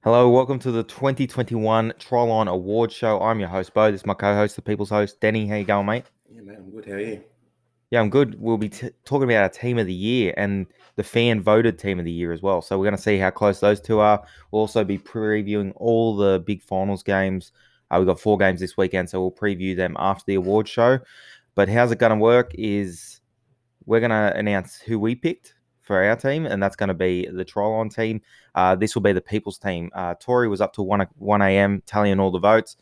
Hello, welcome to the 2021 Tryline Award Show. I'm your host, Bo. This is my co-host, the People's host, Denny. How you going, mate? Yeah, man, I'm good. How are you? Yeah, I'm good. We'll be talking about our team of the year and the fan voted team of the year as well. So we're going to see how close those two are. We'll also be previewing all the big finals games. We've got 4 games this weekend, so we'll preview them after the award show. But how's it going to work is we're going to announce who we picked for our team, and that's going to be the Tryline team. This will be the People's team. Tori was up to 1 a.m. tallying all the votes.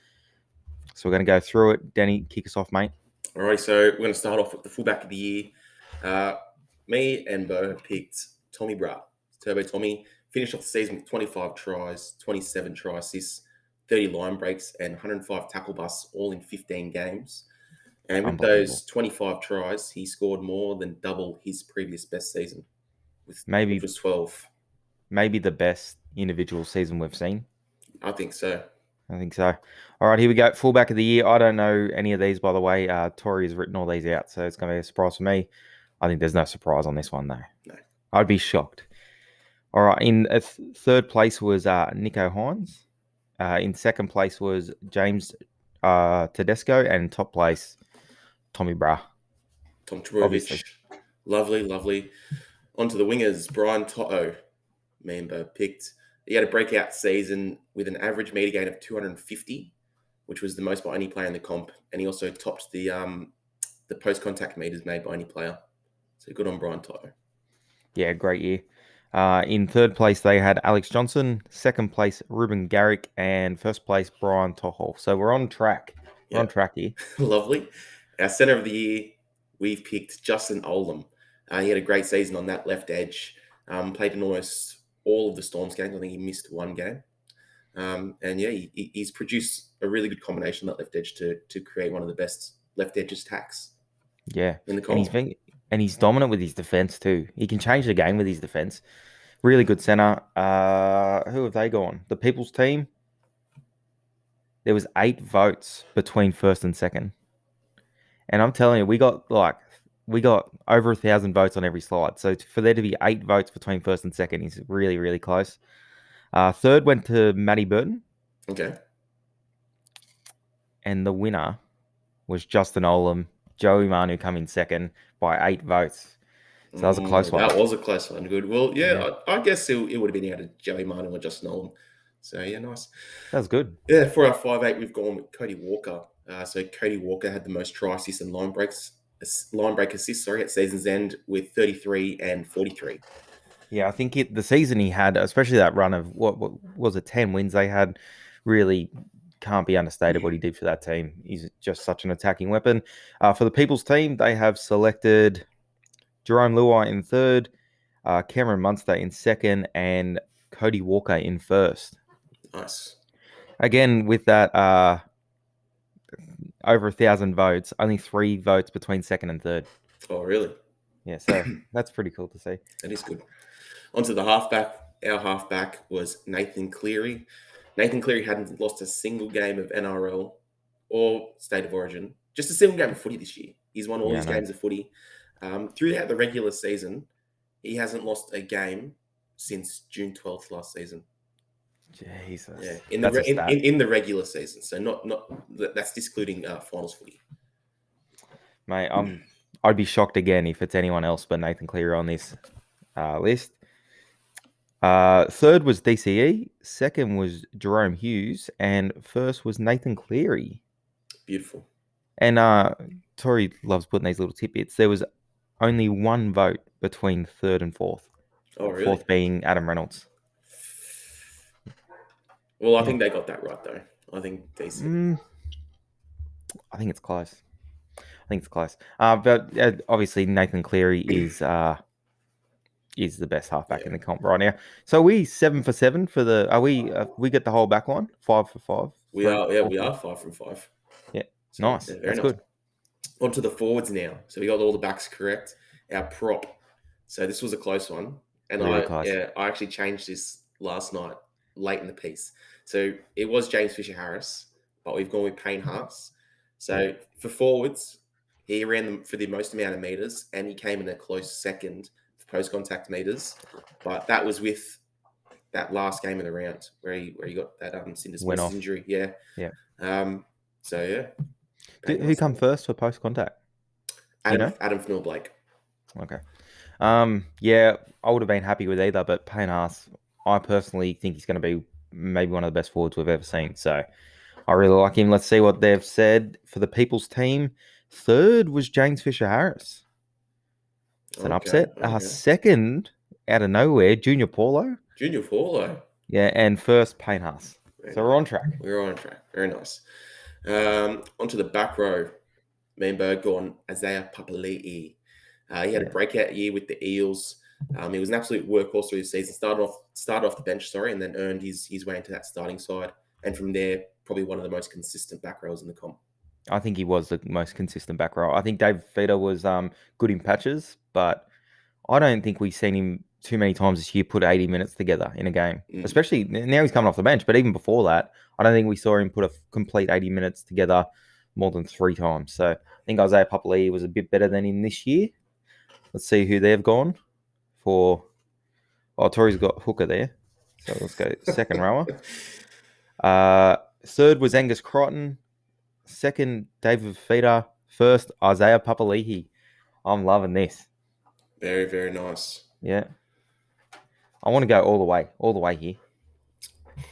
So we're going to go through it. Danny, kick us off, mate. All right, so we're going to start off with the fullback of the year. Me and Bo have picked Tommy Bra. Turbo Tommy finished off the season with 25 tries, 27 try assists, 30 line breaks, and 105 tackle busts, all in 15 games. And with Unbelievable. those 25 tries, he scored more than double his previous best season, which Maybe was 12. maybe the best individual season we've seen. I think so. I think so. All right, here we go. Fullback of the year. I don't know any of these, by the way. Tori has written all these out, so it's going to be a surprise for me. I think there's no surprise on this one, though. No. I'd be shocked. All right, in third place was Nico Hines. In second place was James Tedesco, and top place Tommy Bra. Tom Obviously, Trbojevic, lovely, lovely. On to the wingers, Brian Toto. Me and Bo picked. He had a breakout season with an average meter gain of 250, which was the most by any player in the comp, and he also topped the post contact meters made by any player. So good on Brian Toto. yeah, great year. In third place, they had Alex Johnson. Second place, Ruben Garrick, and first place, Brian Tohol. So we're on track. We're on Yeah, track here. lovely. Our center of the year, we've picked Justin Olam. He had a great season on that left edge. Played in almost all of the Storms games. I think he missed one game. And yeah, he's produced a really good combination on that left edge to create one of the best left edges tacks Yeah, in the and comp. he's dominant with his defense too. He can change the game with his defense. Really good center. Who have they gone? The People's team. There was 8 votes between first and second, and I'm telling you, we got over 1,000 votes on every slide. So for there to be 8 votes between first and second is really really close. Third went to Matty Burton, Okay. and the winner was Justin Olam. Joey Manu come in second by 8 votes. So that was a close one. That was a close one. Good. Well, Yeah, yeah, I guess it would have been out of Joey Martin or Justin Nolan. So yeah, nice. that was good. Yeah, for our 5'8", we've gone with Cody Walker. So Cody Walker had the most try assists and line break assists. Sorry, at season's end with 33 and 43. Yeah, I think the season he had, especially that run of what was it, 10 wins they had, really can't be understated what he did for that team. He's just such an attacking weapon. For the People's team, they have selected Jerome Luai in third, Cameron Munster in second, and Cody Walker in first. Nice. Again, with that over 1,000 votes, only 3 votes between second and third. Oh, really? Yeah, so that's pretty cool to see. That is good. Onto the halfback. Our halfback was Nathan Cleary. Nathan Cleary hadn't lost a single game of NRL or State of Origin. Just a single game of footy this year. He's won all Yeah, I his know. games of footy. Throughout the regular season, he hasn't lost a game since June 12th last season. Jesus, Yeah, that's a stat. in the regular season. So not that's excluding finals footy. Mate, I'd be shocked again if it's anyone else but Nathan Cleary on this list. Third was DCE, second was Jerome Hughes, and first was Nathan Cleary. Beautiful. And Tori loves putting these little tidbits. There was only 1 vote between third and fourth. Oh, really? Fourth being Adam Reynolds. Well, I Yeah. think they got that right though. I think DC. I think it's close. But obviously Nathan Cleary is the best halfback in Yeah, the comp right now. So we 7 for 7 for the. Are we get the whole back line 5 for 5? we are. Yeah, we are 5 from 5. Yeah, So nice. yeah, very That's nice. good. On to the forwards now. So we got all the backs correct. Our prop. So this was a close one, and Really close. I actually changed this last night late in the piece. So it was James Fisher Harris, but we've gone with Payne Haas. So for forwards, he ran them for the most amount of meters, and he came in a close second for post contact meters. But that was that last game of the round where he got that Went syndesmosis off. injury. Yeah. Yeah. So yeah, Payne Who Haas. come first for post contact? Do you know? Adam Blake. Okay. Yeah, I would have been happy with either, but Payne Haas, I personally think he's going to be maybe one of the best forwards we've ever seen. So I really like him. Let's see what they've said for the People's team. Third was James Fisher Harris. It's an Okay. upset. Okay. Second, out of nowhere, Junior Paulo. Junior Paulo. Yeah, and first, Payne Haas. Very So nice. we're on track. We're on track. Very nice. Onto the back row. Me and Berg gone Isaiah Papali'i. He had a Yeah. breakout year with the Eels. He was an absolute workhorse through the season. Started off the bench, and then earned his way into that starting side. And from there, probably one of the most consistent back rows in the comp. I think he was the most consistent back row. I think Dave Feeder was good in patches, but I don't think we've seen him too many times this year put 80 minutes together in a game. Especially now he's coming off the bench, but even before that, I don't think we saw him put a complete 80 minutes together more than 3 times. So I think Isaiah Papali'i was a bit better than him this year. Let's see who they've gone for. Oh, Tori's got Hooker there. So let's go second rower. Third was Angus Crichton. Second, David Feeder. First, Isaiah Papali'i. I'm loving this. Very, very nice. Yeah. I want to go all the way here.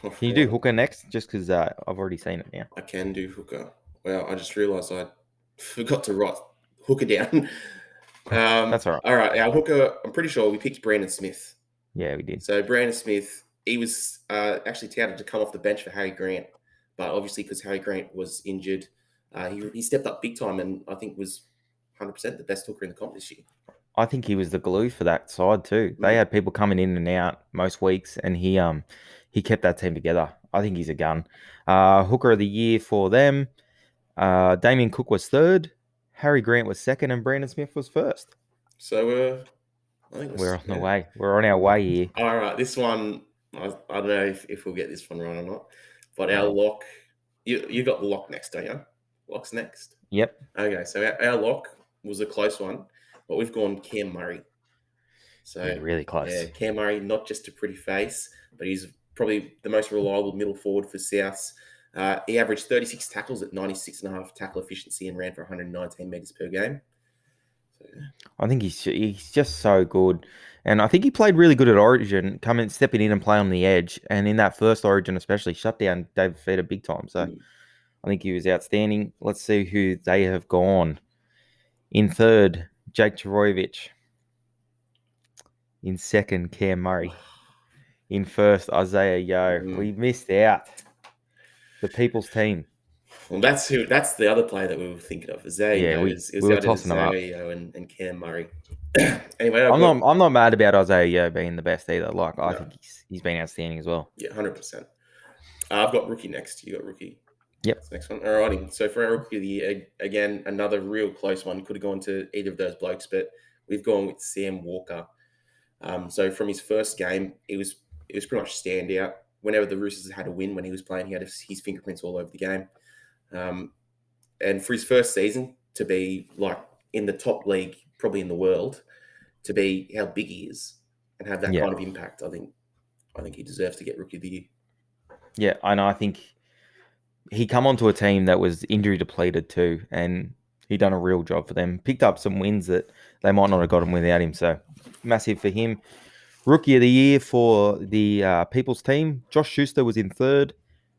Can you do Hooker next? Just because I've already seen it now. I can do Hooker. Well, I just realised I forgot to write Hooker down. That's all right. All right, our Hooker, I'm pretty sure we picked Brandon Smith. Yeah, we did. So Brandon Smith, he was actually touted to come off the bench for Harry Grant, but obviously because Harry Grant was injured, he stepped up big time and I think was 100% the best hooker in the comp this year. I think he was the glue for that side too. They had people coming in and out most weeks, and he kept that team together. I think he's a gun. Hooker of the year for them. Damien Cook was third. Harry Grant was second, and Brandon Smith was first. So I think we're on the way. We're on our way here. All right, this one I don't know if we'll get this one right or not, but our lock. You got the lock next, don't you? Lock's next. Yep. Okay, so our lock was a close one, but we've gone Cam Murray. So yeah, really close. Yeah, Cam Murray, not just a pretty face, but he's probably the most reliable middle forward for Souths. He averaged 36 tackles at 96.5 tackle efficiency and ran for 119 meters per game. So, yeah. I think he's just so good. And I think he played really good at Origin, stepping in and playing on the edge. And in that first Origin especially, shut down David Feeder big time. So I think he was outstanding. Let's see who they have gone. In third, Jake Chorovic. In second, Cam Murray. In first, Isaiah Yeo. We missed out. The People's team. Well, that's the other player that we were thinking of. Isaiah Yeo. We were tossing them up. Yeo and Cam Murray. Anyway, I'm not mad about Isaiah Yeo being the best either. Like I think he's been outstanding as well. Yeah, 100%. I've got rookie next. You got rookie. Yep. That's the next one. Alrighty. So for our rookie of the year, again, another real close one. Could have gone to either of those blokes, but we've gone with Sam Walker. So from his first game, it was pretty much standout. Whenever the Roosters had a win, when he was playing, he had his fingerprints all over the game. And for his first season to be like in the top league, probably in the world, to be how big he is and have that kind of impact, I think he deserves to get rookie of the year. Yeah, and I think he come onto a team that was injury depleted too, and he done a real job for them. Picked up some wins that they might not have gotten without him. So massive for him. Rookie of the year for the People's team. Josh Schuster was in third,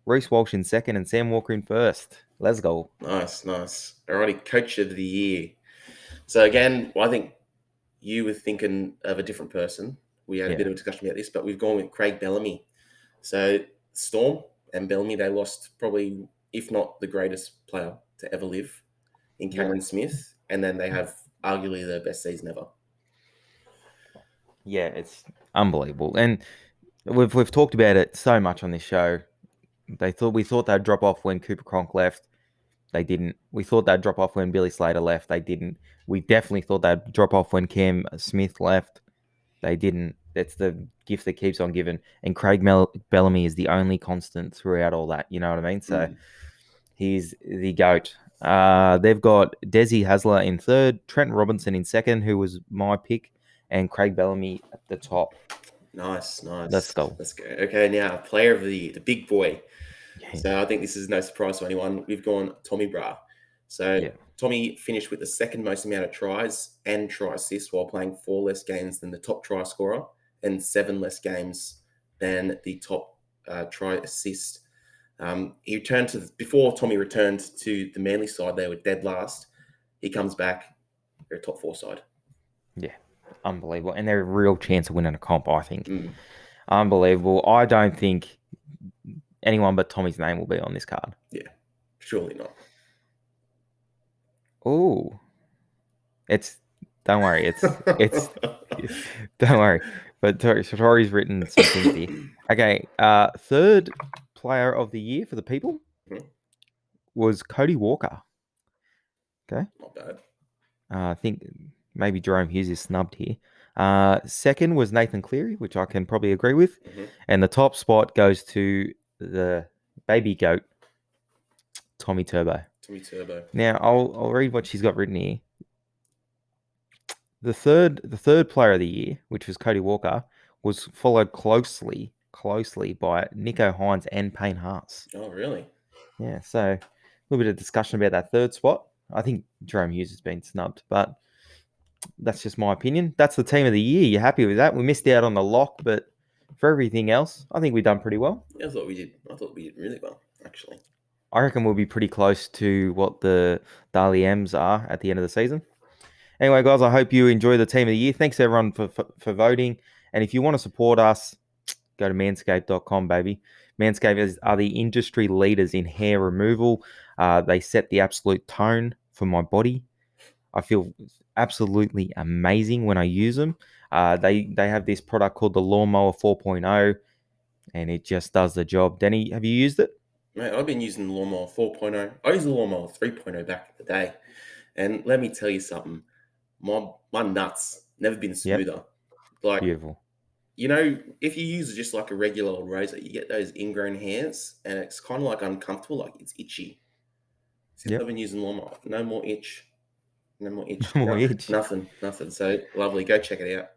Reece Walsh in second, and Sam Walker in first. Let's go. Nice. Alrighty, coach of the year. So again, I think you were thinking of a different person. We had a bit of a discussion about this, but we've gone with Craig Bellamy. So Storm and Bellamy, they lost probably, if not the greatest player to ever live in Cameron Smith, and then they have arguably the best season ever. Yeah, it's unbelievable, and we've talked about it so much on this show. We thought they'd drop off when Cooper Cronk left. They didn't. We thought they'd drop off when Billy Slater left. They didn't. We definitely thought they'd drop off when Cam Smith left. They didn't. That's the gift that keeps on giving. And Craig Bellamy is the only constant throughout all that. You know what I mean? So he's the GOAT. They've got Desi Hasler in third, Trent Robinson in second, who was my pick, and Craig Bellamy at the top. Nice, Let's nice. go. Let's go. Okay, now player of the year, the big boy. Yeah. So I think this is no surprise to anyone. We've gone Tommy Bra. So Yeah. Tommy finished with the second most amount of tries and try assists while playing 4 less games than the top try scorer and 7 less games than the top try assist. He returned to before Tommy returned to the Manly side. They were dead last. He comes back. They're a top 4 side. Yeah. Unbelievable. And they're a real chance of winning a comp, I think. Mm, Unbelievable. I don't think anyone but Tommy's name will be on this card. yeah, surely not. Oh, it's don't worry, it's don't worry. But Tori's written some things here. Okay, third player of the year for the people Mhm, was Cody Walker. Okay, not bad. I think maybe Jerome Hughes is snubbed here. Second was Nathan Cleary, which I can probably agree with, Hmm. and the top spot goes to the baby goat Tommy Turbo. Tommy Turbo. Now I'll read what she's got written here. The third player of the year, which was Cody Walker, was followed closely by Nico Hines and Payne Haas. Oh, really? Yeah, so a little bit of discussion about that third spot. I think Jerome Hughes has been snubbed, but that's just my opinion. That's the team of the year. You happy with that? We missed out on the lock, but for everything else, I think we've done pretty well. Yeah, I thought we did. I thought we did really well, actually. I reckon we'll be pretty close to what the Dali M's are at the end of the season. Anyway, guys, I hope you enjoy the team of the year. Thanks everyone for voting. And if you want to support us, go to manscaped.com, baby. Manscaped are the industry leaders in hair removal. They set the absolute tone for my body. I feel absolutely amazing when I use them. They have this product called the Lawnmower 4.0, and it just does the job. Denny, have you used it? Mate, I've been using the Lawnmower 4.0. I used the Lawnmower 3.0 back in the day. And let me tell you something. My nuts never been Yep, smoother. Like, beautiful. if you use just like a regular old razor, you get those ingrown hairs and it's kind of like uncomfortable, like it's itchy. Since I've Yep, been using Lawnmower, no more itch. No more itch. no more No, itch. nothing. Nothing. So lovely. Go check it out.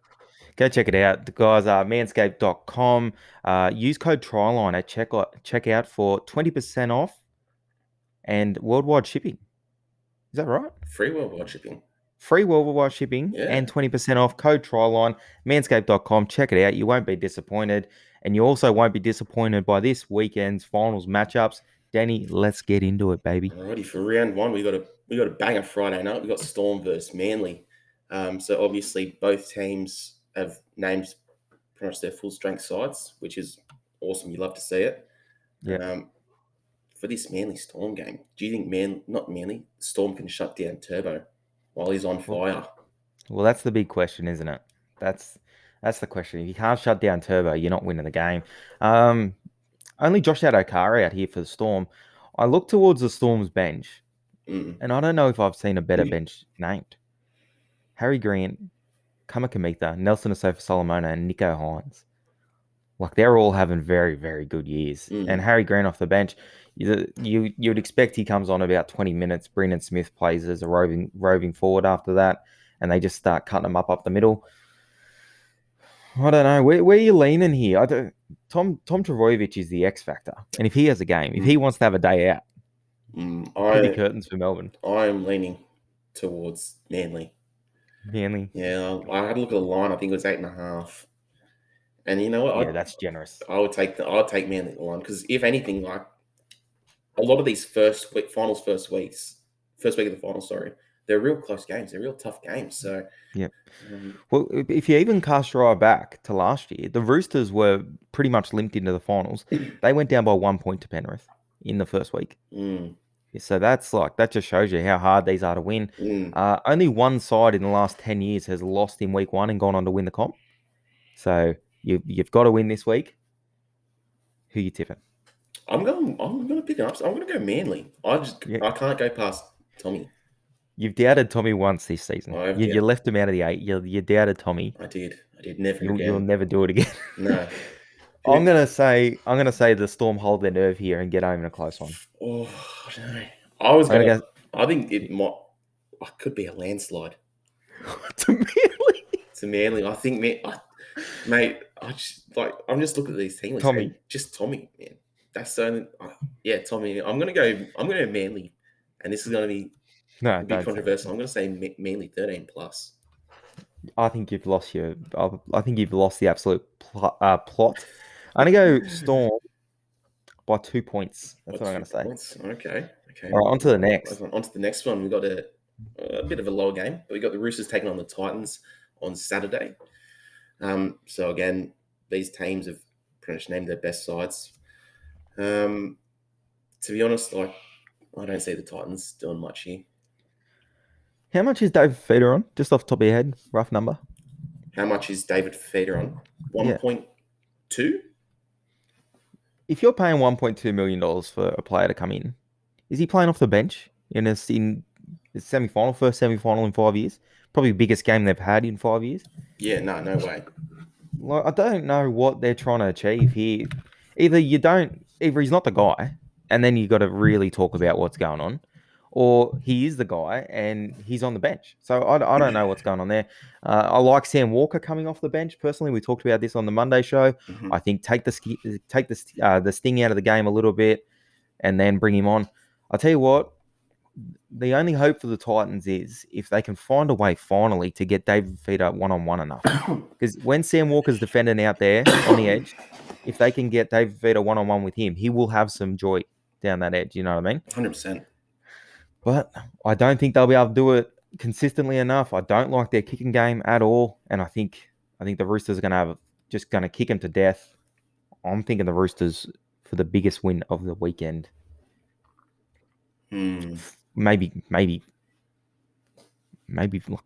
Go check it out. The guys are manscaped.com. Use code Tryline at checkout for 20% off and worldwide shipping. Is that right? Free worldwide shipping. Free worldwide shipping Yeah. and 20% off. Code Tryline, manscaped.com. Check it out. You won't be disappointed. And you also won't be disappointed by this weekend's finals matchups. Danny, let's get into it, baby. Alrighty, for round one, we got a banger Friday night. We got Storm versus Manly. So obviously both teams have named pretty much their full strength sides, which is awesome. You love to see it. Yeah. Um, for this Manly Storm game, do you think not Manly, Storm can shut down Turbo while he's on Well, fire? well, that's the big question, isn't it? That's the question. If you can't shut down Turbo, you're not winning the game. Um, Only Josh Adokar out here for the Storm. I look towards the Storm's bench, Mm. and I don't know if I've seen a better bench named. Harry Grant, Kamikamica, Nelson Asofa Solomona, and Nico Hines. Like they're all having very, very good years. And Mm. Harry Grant off the bench, you would expect he comes on about 20 minutes. Brendan Smith plays as a roving forward after that, and they just start cutting them up the middle. I don't know. Where are you leaning here? I don't. Tom Travojevic is the X factor, and if he has a game, if he Mm. wants to have a day out, Mm. could be curtains for Melbourne. I am leaning towards Manly. Manly, Yeah, I had a look at the line. I think it was 8.5. And you know what? yeah, that's generous. I would take Manly at the line because if anything, like a lot of these first week of the finals, sorry, they're real close games. They're real tough games. So Yeah. um, Well, if you even cast your eye back to last year, the Roosters were pretty much limped into the finals. They went down by 1 point to Penrith in the first week. mm, So that just shows you how hard these are to win. mm. Only one side in the last 10 years has lost in week one and gone on to win the comp. So you've got to win this week. Who you tipping? I'm gonna pick up. I'm gonna go Manly. Yeah. I can't go past Tommy. You've doubted Tommy once this season. I've You doubt- left him out of the eight. You doubted Tommy. I did. I did. Never You'll again. never do it again. No. I'm gonna say the Storm hold their nerve here and get home in a close one. Oh, I don't know. I was I'm gonna. gonna I think it might. It could be a landslide go to Manly. to Manly. I think Mate, I'm just looking at these team lists. Tommy. Just Tommy, man. That's the only. Yeah, Tommy. I'm gonna go. I'm gonna go Manly, and this is gonna be No, a bit don't say that. controversial. I'm gonna say Manly 13 plus. I think you've lost your. I think you've lost the absolute plot. I'm gonna go Storm by 2 points. That's What, what I'm gonna say. 2 points? Okay. Okay. All right, on to the next. On to the next one. We got a bit of a lower game. We got the Roosters taking on the Titans on Saturday. So again, these teams have pretty much named their best sides. To be honest, I don't see the Titans doing much here. How much is David Feeder on? Just off the top of your head, rough number. How much is David Feeder on? Yeah. 1.2? If you're paying $1.2 million for a player to come in, is he playing off the bench in the semi-final, first semi-final in 5 years? Probably the biggest game they've had in 5 years. Yeah, no way. Like, I don't know what they're trying to achieve here. Either he's not the guy, and then you got to really talk about what's going on, or he is the guy and he's on the bench. So I don't know what's going on there. I like Sam Walker coming off the bench personally. We talked about this on the Monday show. Mhm. I think take the sting out of the game a little bit, and then bring him on. I'll tell you what. The only hope for the Titans is if they can find a way finally to get David Feeder one-on-one enough. Because when Sam Walker's defending out there on the edge, if they can get David Feeder one-on-one with him, he will have some joy down that edge. You know what I mean? 100%. But I don't think they'll be able to do it consistently enough. I don't like their kicking game at all, and I think the Roosters are going to kick him to death. I'm thinking the Roosters for the biggest win of the weekend. Maybe like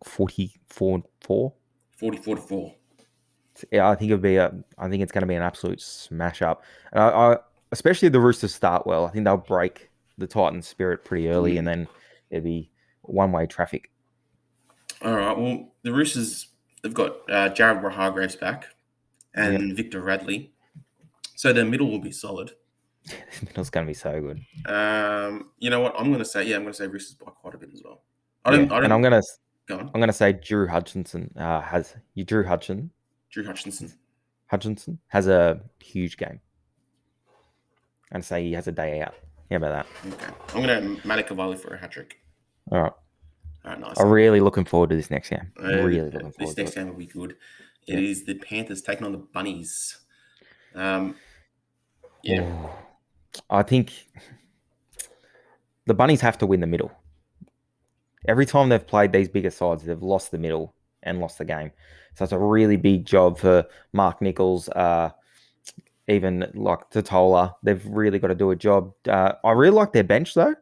44-4. 44-4. Yeah, I think it's going to be an absolute smash up. And I especially if the Roosters start well, I think they'll break the Titans' spirit pretty early, and then it'll be one-way traffic. All right. Well, the Roosters, they've got Jared Hargraves back and Victor Radley. So their middle will be solid. The middle's going to be so good. You know what? I'm going to say Roosters by quite a bit as well. I'm going to say Drew Hutchinson has a huge game. I'm going to say he has a day out. How about that? Okay. I'm going to Manikavali for a hat-trick. All right. All right, nice. I'm really looking forward to this next game. This next game will be good. It is the Panthers taking on the Bunnies. I think the Bunnies have to win the middle. Every time they've played these bigger sides, they've lost the middle and lost the game. So it's a really big job for Mark Nichols, even like Totola. They've really got to do a job. I really like their bench, though.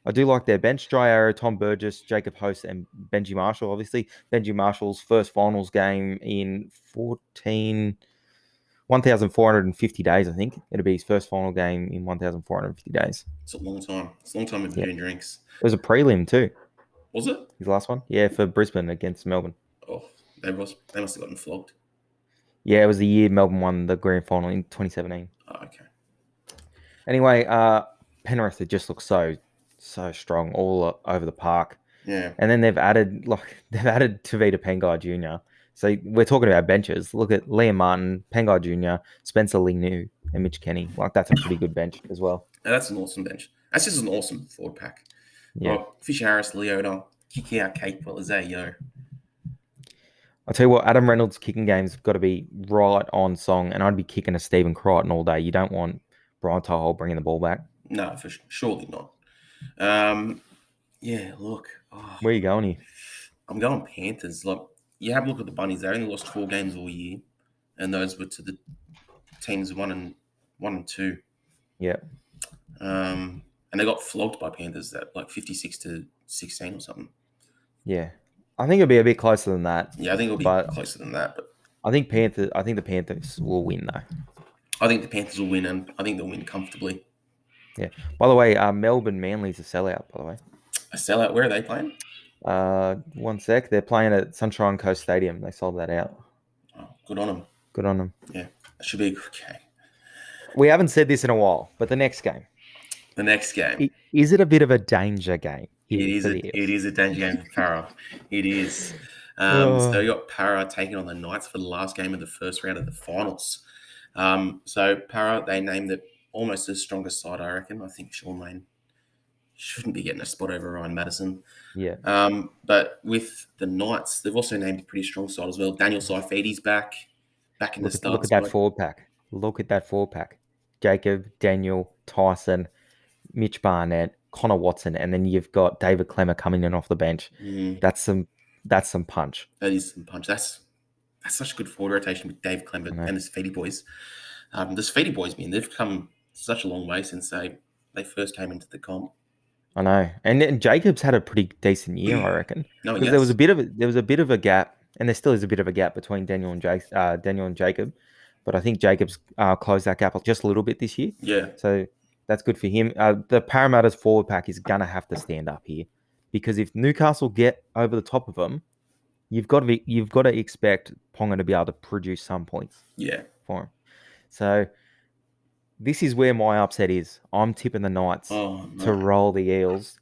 I do like their bench. Dry Arrow, Tom Burgess, Jacob Host, and Benji Marshall. Obviously, Benji Marshall's first finals game in 1,450 days, I think. It'll be his first final game in 1,450 days. It's a long time. It's a long time in between drinks. It was a prelim too. Was it? His last one? Yeah, for Brisbane against Melbourne. Oh, they must have gotten flogged. Yeah, it was the year Melbourne won the grand final in 2017. Oh, okay. Anyway, Penrith just looks so strong all over the park. Yeah. And then they've added Tavita Pengai Jr. So we're talking about benches. Look at Liam Martin, Pengai Jr., Spencer Linu, and Mitch Kenny. Like, that's a pretty good bench as well. And that's an awesome bench. That's just an awesome forward pack. Yeah. Oh, Fisher Harris, Leota, kick out capable as yo. I'll tell you what, Adam Reynolds' kicking game's got to be right on song, and I'd be kicking a Stephen Crichton all day. You don't want Brian Tohol bringing the ball back. No, surely not. Yeah, look. Oh, where are you going here? I'm going Panthers. Look, you have a look at the Bunnies. They only lost 4 games all year, and those were to the teams 1 and 2. Yeah. And they got flogged by Panthers at like 56-16 or something. Yeah. I think it'll be a bit closer than that. Yeah, I think it'll be closer than that. But I think the Panthers will win, though. I think the Panthers will win, and I think they'll win comfortably. Yeah. By the way, Melbourne Manly's a sellout, by the way. A sellout? Where are they playing? 1 sec. They're playing at Sunshine Coast Stadium. They sold that out. Oh, good on them. Good on them. Yeah. That should be a good game. We haven't said this in a while, but the next game. Is it a bit of a danger game? It is a danger game for Farrell. It is. So Oh, you got Para taking on the Knights for the last game of the first round of the finals. So Para, they named it almost the strongest side, I reckon. I think Sean Lane shouldn't be getting a spot over Ryan Madison. yeah. But with the Knights, they've also named a pretty strong side as well. Daniel Saifedi's back in the Look starting at that spot. forward pack. Look at that forward pack. Jacob, Daniel, Tyson, Mitch Barnett, Connor Watson, and then you've got David Clemmer coming in off the bench. Mm, That's some punch. that is some punch. That's such a good forward rotation with Dave I Clement know. and the Safety boys. The Safety boys, man, they've come such a long way since they first came into the comp. I know. And Jacob's had a pretty decent year, I reckon. No, Because there was yes, a bit of a gap, and there still is a bit of a gap between Daniel and Jacob. But I think Jacob's closed that gap just a little bit this year. yeah, So that's good for him. The Parramatta's forward pack is gonna have to stand up here. Because if Newcastle get over the top of them, you've got to expect Ponga to be able to produce some points yeah. for him. So this is where my upset is. I'm tipping the Knights Oh to no, roll the Eels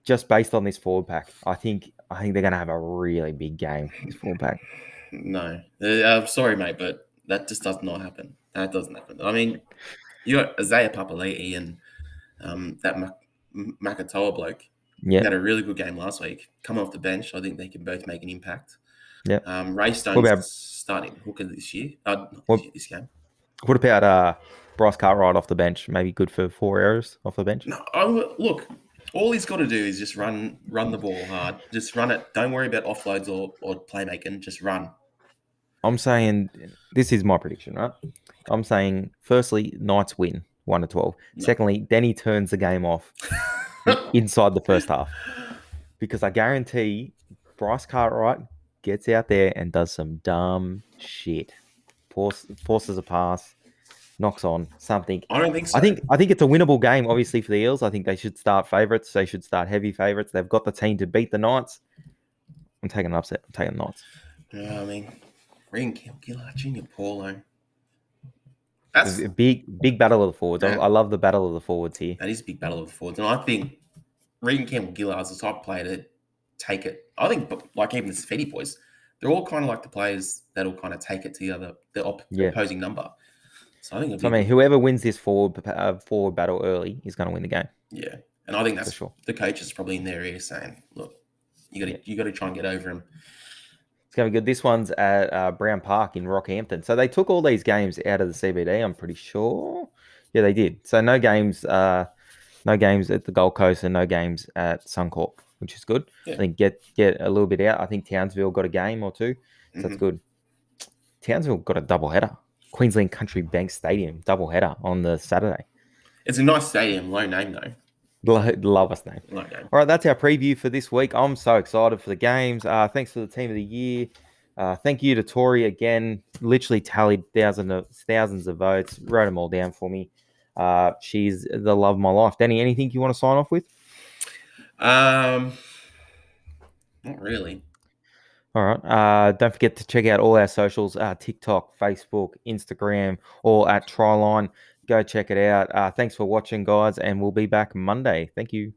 just based on this forward pack. I think they're going to have a really big game. This forward pack. no. I'm sorry, mate, but that just does not happen. That doesn't happen. I mean, you got Isaiah Papali'i and that Makatoa bloke. He Yeah, had a really good game last week. Coming off the bench, I think they can both make an impact. yeah. Ray What Stone's about starting hooker this year. Not this what? year, this game. What about Bryce Cartwright off the bench? Maybe good for 4 errors off the bench. No, look. All he's got to do is just run the ball hard. Just run it. Don't worry about offloads or playmaking. Just run. I'm saying this is my prediction, right? I'm saying firstly, Knights win 1-12. No. Secondly, Denny turns the game off inside the first half because I guarantee Bryce Cartwright gets out there and does some dumb shit. Forces a pass, knocks on something. I don't think so. I think it's a winnable game, obviously, for the Eels. I think they should start favourites. They should start heavy favourites. They've got the team to beat the Knights. I'm taking an upset. I'm taking the Knights. I mean, Regan Gillard, Junior Paulo. It's That's a big battle of the forwards. I that, love the battle of the forwards here. that is a big battle of the forwards, and I think Regan Campbell Gillard's the type of player to take it. I think, like even the Sfetti boys, they're all kind of like the players that'll kind of take it to the Yeah. opposing number. So I think it'll So be I a mean, good, whoever wins this forward battle early is going to win the game yeah. And I think for that's sure. the coaches probably in their ear saying, "Look, Yeah. you got to try and get over him." It's going to be good. This one's at Brown Park in Rockhampton. So they took all these games out of the CBD. I'm pretty sure. Yeah, they did. So no games. No games at the Gold Coast and no games at Suncorp, which is good. I Yeah. think get a little bit out. I think Townsville got a game or two, so that's Hmm. good. Townsville got a double header. Queensland Country Bank Stadium double header on the Saturday. It's a nice stadium, low name though, Love us name. low name. All right, that's our preview for this week. I'm so excited for the games. Thanks for the team of the year. Thank you to Tori again. Literally tallied thousands of votes. Wrote them all down for me. She's the love of my life. Danny, anything you want to sign off with? Um, Not really. All right. Don't forget to check out all our socials, TikTok, Facebook, Instagram, all at Tryline. Go check it out. Thanks for watching, guys, and we'll be back Monday. Thank you.